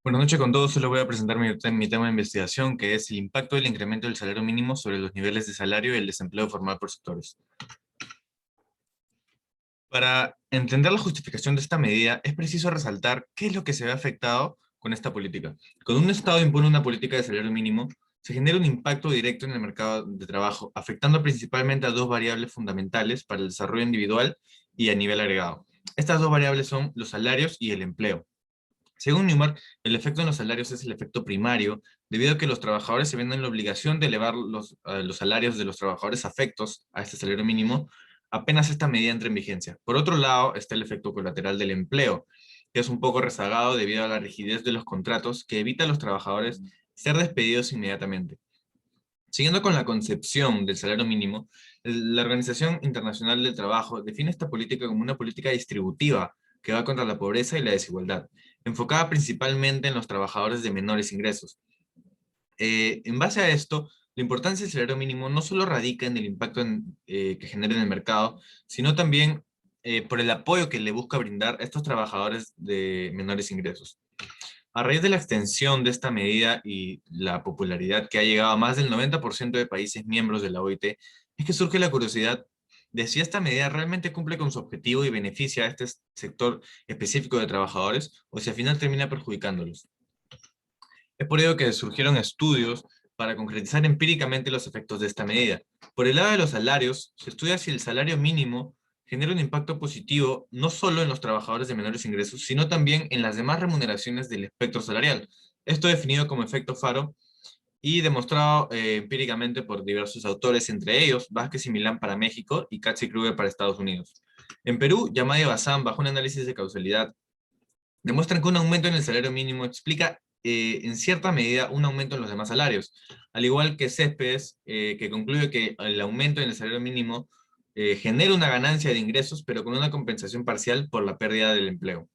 Buenas noches con todos. Solo voy a presentar mi tema de investigación, que es el impacto del incremento del salario mínimo sobre los niveles de salario y el desempleo formal por sectores. Para entender la justificación de esta medida, es preciso resaltar qué es lo que se ve afectado con esta política. Cuando un Estado impone una política de salario mínimo, se genera un impacto directo en el mercado de trabajo, afectando principalmente a dos variables fundamentales para el desarrollo individual y a nivel agregado. Estas dos variables son los salarios y el empleo. Según Newmark, el efecto en los salarios es el efecto primario, debido a que los trabajadores se ven en la obligación de elevar los salarios de los trabajadores afectos a este salario mínimo apenas esta medida entre en vigencia. Por otro lado, está el efecto colateral del empleo, que es un poco rezagado debido a la rigidez de los contratos que evita a los trabajadores ser despedidos inmediatamente. Siguiendo con la concepción del salario mínimo, la Organización Internacional del Trabajo define esta política como una política distributiva que va contra la pobreza y la desigualdad, enfocada principalmente en los trabajadores de menores ingresos. En base a esto, la importancia del salario mínimo no solo radica en el impacto que genera en el mercado, sino también por el apoyo que le busca brindar a estos trabajadores de menores ingresos. A raíz de la extensión de esta medida y la popularidad que ha llegado a más del 90% de países miembros de la OIT, es que surge la curiosidad de si esta medida realmente cumple con su objetivo y beneficia a este sector específico de trabajadores o si al final termina perjudicándolos. Es por ello que surgieron estudios para concretizar empíricamente los efectos de esta medida. Por el lado de los salarios, se estudia si el salario mínimo genera un impacto positivo no solo en los trabajadores de menores ingresos, sino también en las demás remuneraciones del espectro salarial. Esto definido como efecto Faro y demostrado empíricamente por diversos autores, entre ellos Vázquez y Milán para México y Katz y Kruger para Estados Unidos. En Perú, Yamada y Bazán, bajo un análisis de causalidad, demuestran que un aumento en el salario mínimo explica en cierta medida un aumento en los demás salarios, al igual que Céspedes, que concluye que el aumento en el salario mínimo genera una ganancia de ingresos, pero con una compensación parcial por la pérdida del empleo.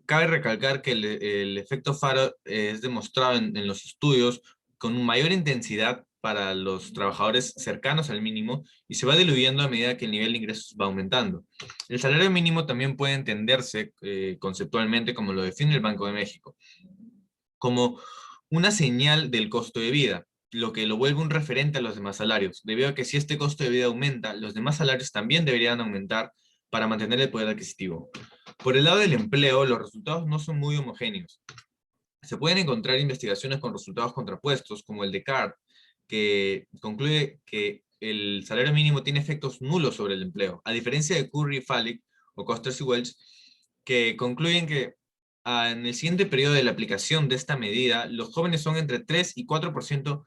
Cabe recalcar que el efecto Faro es demostrado en los estudios con mayor intensidad para los trabajadores cercanos al mínimo y se va diluyendo a medida que el nivel de ingresos va aumentando. El salario mínimo también puede entenderse conceptualmente, como lo define el Banco de México, como una señal del costo de vida, lo que lo vuelve un referente a los demás salarios, debido a que si este costo de vida aumenta, los demás salarios también deberían aumentar para mantener el poder adquisitivo. Por el lado del empleo, los resultados no son muy homogéneos. Se pueden encontrar investigaciones con resultados contrapuestos, como el de CART, que concluye que el salario mínimo tiene efectos nulos sobre el empleo, a diferencia de Curry, Falik o Costers y Welch, que concluyen que en el siguiente periodo de la aplicación de esta medida, los jóvenes son entre 3 y 4%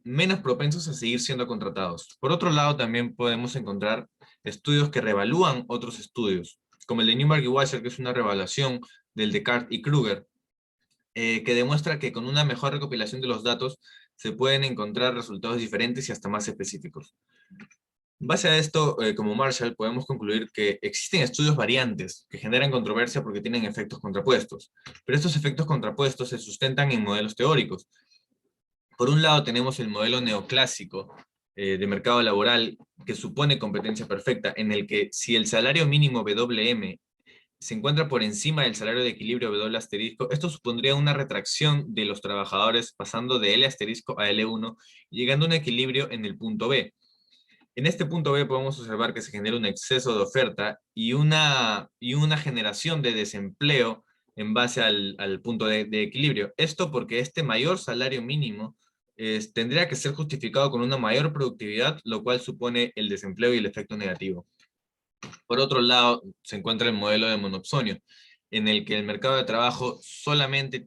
menos propensos a seguir siendo contratados. Por otro lado, también podemos encontrar estudios que revalúan otros estudios, como el de Newmark y Wasser, que es una revaluación del de Cart y Kruger, que demuestra que con una mejor recopilación de los datos se pueden encontrar resultados diferentes y hasta más específicos. En base a esto, como Marshall, podemos concluir que existen estudios variantes que generan controversia porque tienen efectos contrapuestos, pero estos efectos contrapuestos se sustentan en modelos teóricos. Por un lado tenemos el modelo neoclásico de mercado laboral que supone competencia perfecta, en el que si el salario mínimo WM se encuentra por encima del salario de equilibrio W asterisco, esto supondría una retracción de los trabajadores pasando de L asterisco a L1, llegando a un equilibrio en el punto B. En este punto B podemos observar que se genera un exceso de oferta y una generación de desempleo en base al punto de equilibrio. Esto porque este mayor salario mínimo tendría que ser justificado con una mayor productividad, lo cual supone el desempleo y el efecto negativo. Por otro lado, se encuentra el modelo de monopsonio, en el que el mercado de trabajo solamente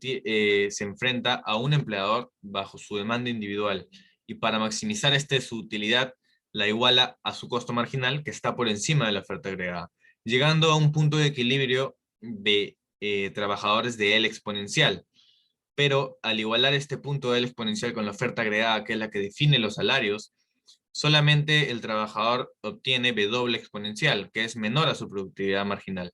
se enfrenta a un empleador bajo su demanda individual, y para maximizar su utilidad, la iguala a su costo marginal, que está por encima de la oferta agregada, llegando a un punto de equilibrio de trabajadores de L exponencial. Pero al igualar este punto de L exponencial con la oferta agregada, que es la que define los salarios, solamente el trabajador obtiene W exponencial, que es menor a su productividad marginal.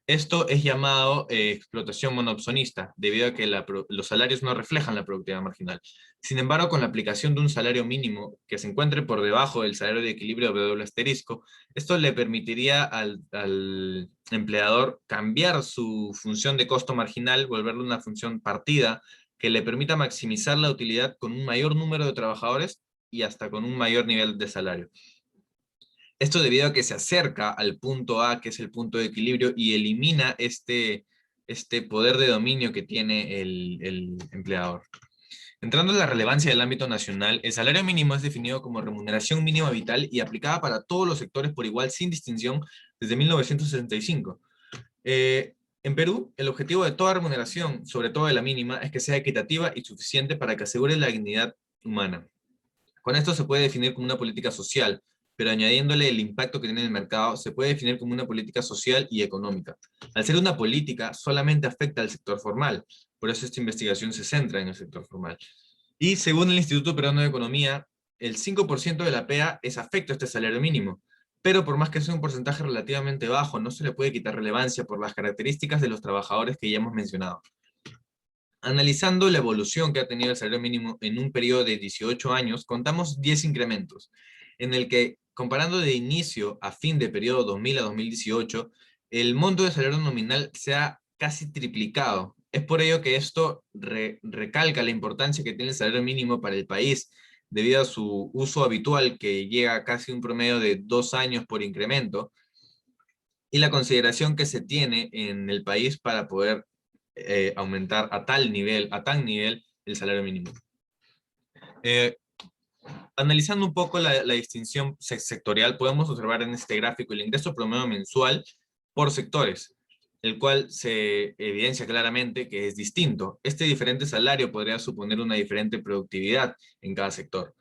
Esto es llamado explotación monopsonista, debido a que los salarios no reflejan la productividad marginal. Sin embargo, con la aplicación de un salario mínimo que se encuentre por debajo del salario de equilibrio de doble asterisco, esto le permitiría al empleador cambiar su función de costo marginal, volverlo una función partida, que le permita maximizar la utilidad con un mayor número de trabajadores y hasta con un mayor nivel de salario. Esto debido a que se acerca al punto A, que es el punto de equilibrio, y elimina este poder de dominio que tiene el empleador. Entrando en la relevancia del ámbito nacional, el salario mínimo es definido como remuneración mínima vital y aplicada para todos los sectores por igual sin distinción desde 1965. En Perú, el objetivo de toda remuneración, sobre todo de la mínima, es que sea equitativa y suficiente para que asegure la dignidad humana. Con esto se puede definir como una política social, pero añadiéndole el impacto que tiene en el mercado, se puede definir como una política social y económica. Al ser una política, solamente afecta al sector formal, por eso esta investigación se centra en el sector formal. Y según el Instituto Peruano de Economía, el 5% de la PEA es afecto a este salario mínimo, pero por más que sea un porcentaje relativamente bajo, no se le puede quitar relevancia por las características de los trabajadores que ya hemos mencionado. Analizando la evolución que ha tenido el salario mínimo en un periodo de 18 años, contamos 10 incrementos, en el que, comparando de inicio a fin de periodo 2000 a 2018, el monto de salario nominal se ha casi triplicado. Es por ello que esto recalca la importancia que tiene el salario mínimo para el país, debido a su uso habitual, que llega a casi un promedio de 2 años por incremento, y la consideración que se tiene en el país para poder aumentar a tal nivel, a tan nivel, el salario mínimo. Eh, Analizando un poco la distinción sectorial, podemos observar en este gráfico el ingreso promedio mensual por sectores, el cual se evidencia claramente que es distinto. Este diferente salario podría suponer una diferente productividad en cada sector.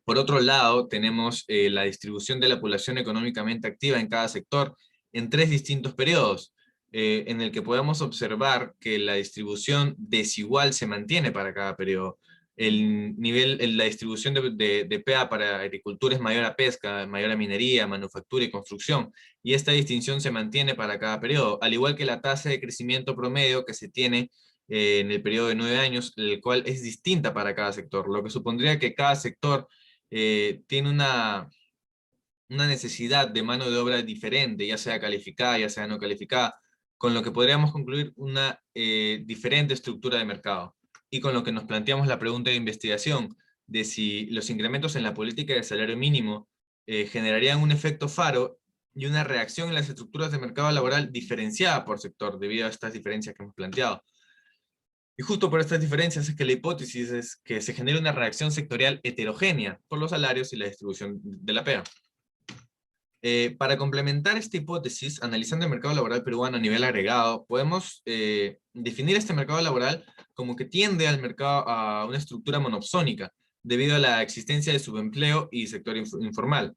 Por otro lado, tenemos la distribución de la población económicamente activa en cada sector en 3 distintos periodos, en el que podemos observar que la distribución desigual se mantiene para cada periodo. La distribución de PA para agricultura es mayor a pesca, mayor a minería, manufactura y construcción, y esta distinción se mantiene para cada periodo, al igual que la tasa de crecimiento promedio que se tiene en el periodo de 9 años, el cual es distinta para cada sector, lo que supondría que cada sector tiene una necesidad de mano de obra diferente, ya sea calificada, ya sea no calificada, con lo que podríamos concluir una diferente estructura de mercado. Y con lo que nos planteamos la pregunta de investigación de si los incrementos en la política de salario mínimo generarían un efecto faro y una reacción en las estructuras de mercado laboral diferenciada por sector, debido a estas diferencias que hemos planteado. Y justo por estas diferencias es que la hipótesis es que se genere una reacción sectorial heterogénea por los salarios y la distribución de la PEA. Para complementar esta hipótesis, analizando el mercado laboral peruano a nivel agregado, podemos definir este mercado laboral como que tiende al mercado a una estructura monopsónica, debido a la existencia de subempleo y sector informal.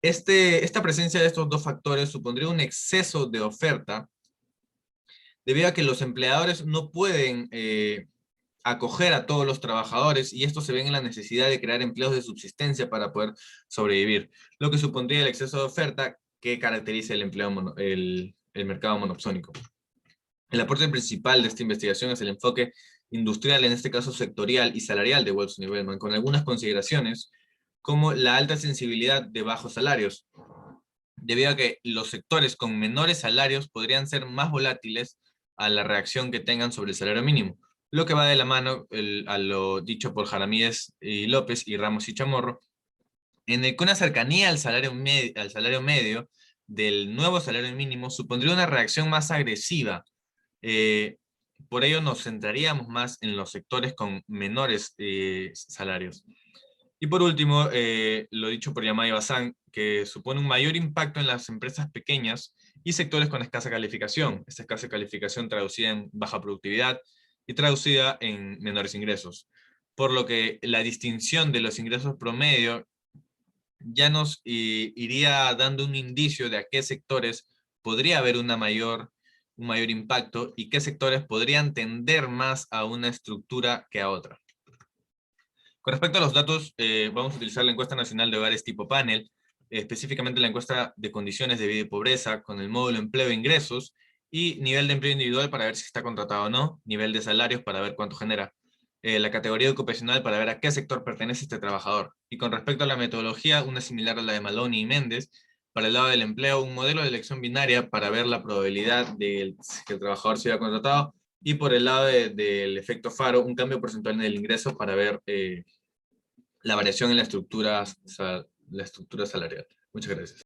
Esta presencia de estos dos factores supondría un exceso de oferta, debido a que los empleadores no pueden acoger a todos los trabajadores, y esto se ve en la necesidad de crear empleos de subsistencia para poder sobrevivir, lo que supondría el exceso de oferta que caracteriza el mercado monopsónico. El aporte principal de esta investigación es el enfoque industrial, en este caso sectorial y salarial de Wolfson y Bellman, con algunas consideraciones como la alta sensibilidad de bajos salarios, debido a que los sectores con menores salarios podrían ser más volátiles a la reacción que tengan sobre el salario mínimo, lo que va de la mano a lo dicho por Jaramíez y López y Ramos y Chamorro, en el que una cercanía al salario medio del nuevo salario mínimo supondría una reacción más agresiva. Por ello nos centraríamos más en los sectores con menores salarios. Y por último, lo dicho por Yamada y Bazán, que supone un mayor impacto en las empresas pequeñas y sectores con escasa calificación. Esta escasa calificación traducida en baja productividad y traducida en menores ingresos. Por lo que la distinción de los ingresos promedio ya nos iría dando un indicio de a qué sectores podría haber un mayor impacto y qué sectores podrían tender más a una estructura que a otra. Con respecto a los datos, vamos a utilizar la encuesta nacional de hogares tipo panel, específicamente la encuesta de condiciones de vida y pobreza, con el módulo empleo e ingresos, y nivel de empleo individual para ver si está contratado o no, nivel de salarios para ver cuánto genera, la categoría ocupacional para ver a qué sector pertenece este trabajador. Y con respecto a la metodología, una similar a la de Maloney y Méndez. Para el lado del empleo, un modelo de elección binaria para ver la probabilidad de que el trabajador sea contratado, y por el lado del efecto Faro, un cambio porcentual en el ingreso para ver la variación en la estructura salarial. Muchas gracias.